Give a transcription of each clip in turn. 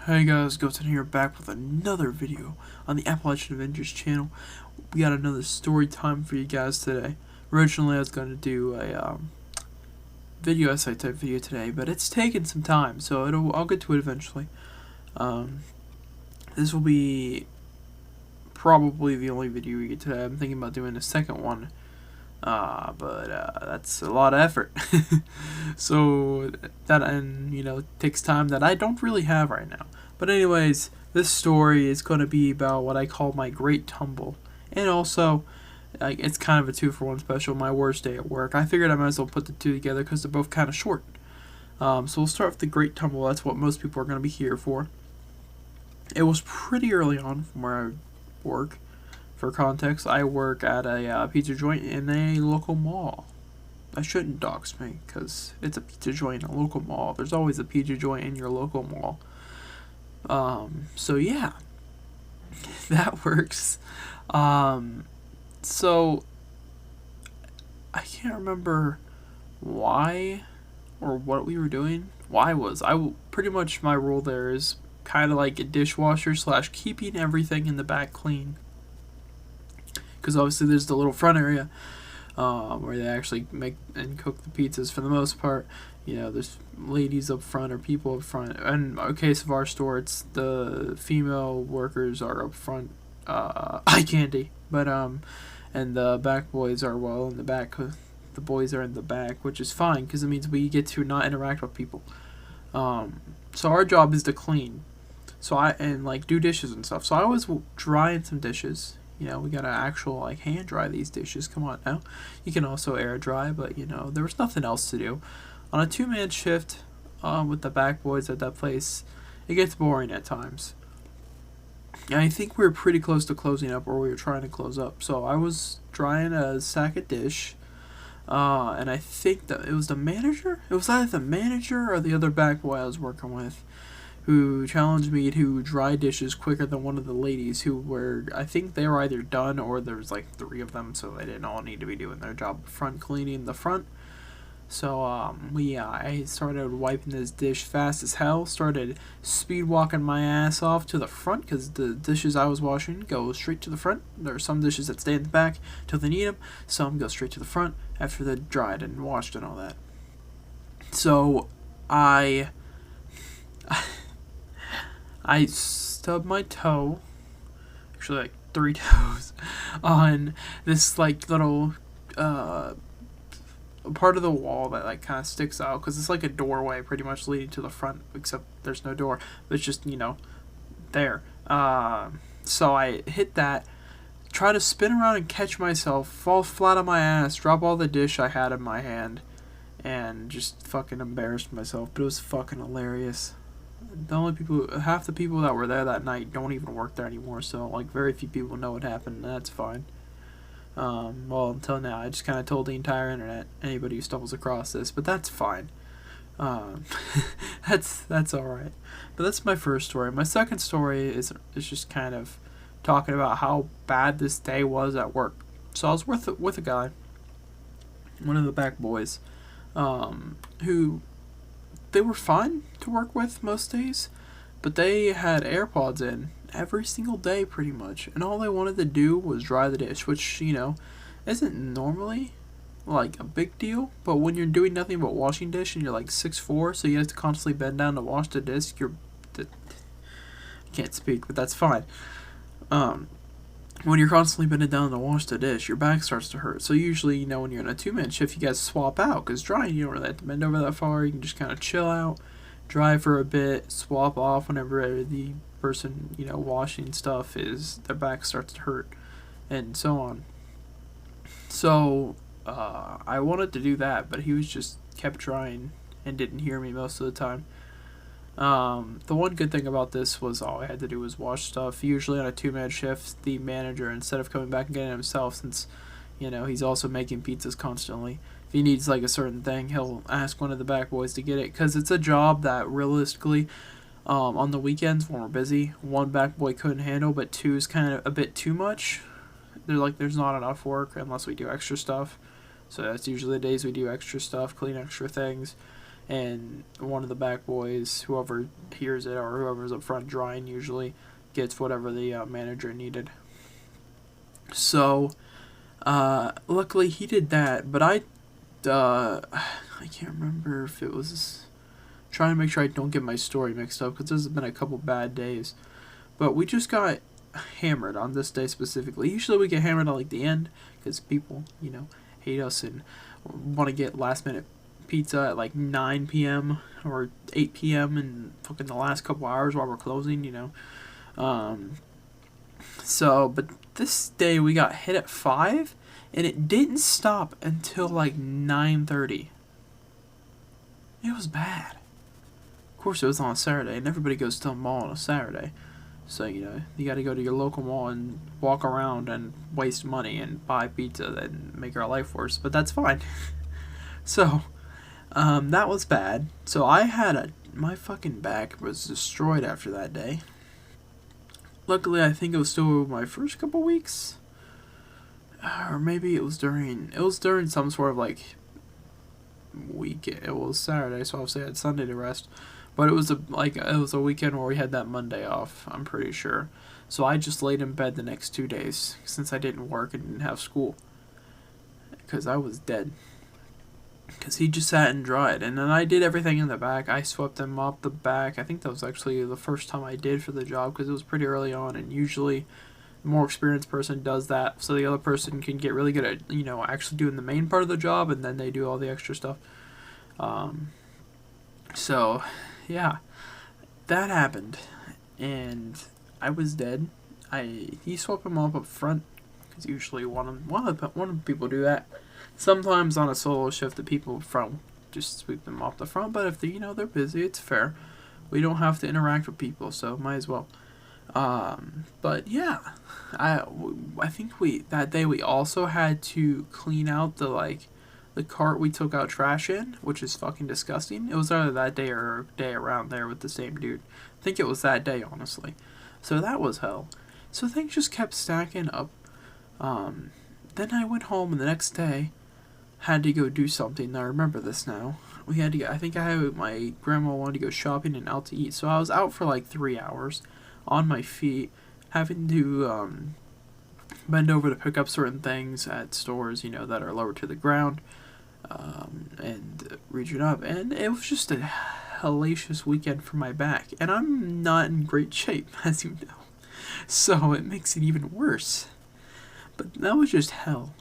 Hey guys, Goten here, back with another video on the Appalachian Avengers channel. We got another story time for you guys today. Originally I was going to do a video essay type video today, but it's taken some time, so I'll get to it eventually. This will be probably the only video we get today. I'm thinking about doing a second one, but that's a lot of effort. So that, and takes time that I don't really have right now. But anyways, this story is going to be about what I call my great tumble, and also it's kind of a 2-for-1 special, my worst day at work. I figured I might as well put the two together because they're both kind of short. So we'll start with the great tumble. That's what most people are going to be here for. It was pretty early on from where I work. For context, I work at a pizza joint in a local mall. I shouldn't dox me because it's a pizza joint in a local mall. There's always a pizza joint in your local mall. So yeah, that works. So I can't remember why or what we were doing. Pretty much my role there is kind of like a dishwasher / keeping everything in the back clean. Because obviously there's the little front area where they actually make and cook the pizzas for the most part. There's ladies up front or people up front. In a case of our store, it's the female workers are up front, eye candy. But and the back boys are in the back. The boys are in the back, which is fine because it means we get to not interact with people. So our job is to clean. And do dishes and stuff. So I was drying some dishes. We gotta actual hand dry these dishes. Come on now. You can also air dry, but there was nothing else to do. On a 2-man shift with the back boys at that place, it gets boring at times. And I think we were pretty close to closing up, or we were trying to close up. So I was drying a sack of dish, and I think that it was the manager. It was either the manager or the other back boy I was working with, who challenged me to dry dishes quicker than one of the ladies who were, I think they were either done or there was 3 of them, so they didn't all need to be doing their job front cleaning the front. So I started wiping this dish fast as hell, started speed walking my ass off to the front because the dishes I was washing go straight to the front. There are some dishes that stay in the back till they need them, some go straight to the front after they're dried and washed and all that. So I stubbed my toe, actually 3 toes, on this little part of the wall that kind of sticks out because it's like a doorway pretty much leading to the front, except there's no door, but it's just there. So I hit that, try to spin around and catch myself, fall flat on my ass, drop all the dish I had in my hand, and just fucking embarrassed myself. But it was fucking hilarious. Half the people that were there that night don't even work there anymore, so very few people know what happened, and that's fine. Well, until now, I just kind of told the entire internet, anybody who stumbles across this, but that's fine. That's alright. But that's my first story. My second story is just kind of talking about how bad this day was at work. So I was with a guy, one of the back boys, who they were fine to work with most days, but they had AirPods in every single day pretty much, and all they wanted to do was dry the dish, which isn't normally a big deal, but when you're doing nothing but washing dish and you're 6'4", so you have to constantly bend down to wash the dish, can't speak, but that's fine. When you're constantly bending down to wash the dish, your back starts to hurt. So usually, when you're in a 2-man shift, you guys swap out, because drying, you don't really have to bend over that far. You can just kind of chill out, dry for a bit, swap off whenever the person washing stuff their back starts to hurt, and so on. So I wanted to do that, but he was just kept drying and didn't hear me most of the time. The one good thing about this was all I had to do was wash stuff. Usually on a 2-man shift, the manager, instead of coming back and getting it himself, since he's also making pizzas constantly, if he needs a certain thing, he'll ask one of the back boys to get it, because it's a job that realistically, on the weekends when we're busy, 1 back boy couldn't handle, but 2 is kind of a bit too much. There's not enough work unless we do extra stuff. So that's usually the days we do extra stuff, clean extra things. and one of the back boys, whoever hears it or whoever's up front drying, usually gets whatever the manager needed. So, luckily he did that, but I can't remember if it was trying to make sure I don't get my story mixed up because there's been a couple bad days. But we just got hammered on this day specifically. Usually we get hammered on like the end because people, hate us and want to get last minute pizza at like 9 p.m. or 8 p.m. and fucking the last couple hours while we're closing. But this day we got hit at 5 and it didn't stop until like 9:30. It was bad. Of course it was on a Saturday and everybody goes to a mall on a Saturday. So, you got to go to your local mall and walk around and waste money and buy pizza and make our life worse. But that's fine. So, that was bad. So, my fucking back was destroyed after that day. Luckily, I think it was still my first couple weeks. Or maybe it was during some sort of like week. It was Saturday, so obviously I had Sunday to rest. But it was a weekend where we had that Monday off, I'm pretty sure. So I just laid in bed the next 2 days since I didn't work and didn't have school. Because I was dead. Because he just sat and dried. And then I did everything in the back. I swept and mopped the back. I think that was actually the first time I did for the job because it was pretty early on. And usually the more experienced person does that so the other person can get really good at, actually doing the main part of the job. And then they do all the extra stuff. So, yeah, that happened, and I was dead. He swept him up front, because usually one of the people do that. Sometimes on a solo shift, the people up front just sweep them off the front, but if they're busy, it's fair. We don't have to interact with people, so might as well. But yeah, I think that day we also had to clean out the cart we took out trash in, which is fucking disgusting. It was either that day or a day around there with the same dude. I think it was that day, honestly. So that was hell. So things just kept stacking up. Then I went home and the next day had to go do something. I remember this now. We had to go, I think my grandma wanted to go shopping and out to eat. So I was out for like 3 hours on my feet, having to bend over to pick up certain things at stores, that are lower to the ground. And reaching up, and it was just a hellacious weekend for my back, and I'm not in great shape, as you know, so it makes it even worse. But that was just hell.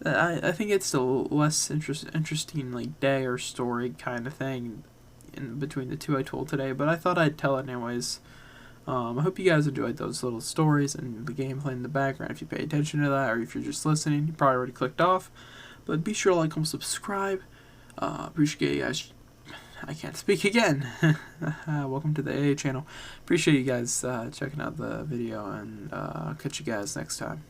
I think it's a less interesting like day or story kind of thing in between the two I told today, but I thought I'd tell it anyways. I hope you guys enjoyed those little stories and the gameplay in the background. If you pay attention to that, or if you're just listening, you probably already clicked off. But be sure to like, comment, subscribe. Appreciate you guys. I can't speak again. Welcome to the AA channel. Appreciate you guys checking out the video, and I'll catch you guys next time.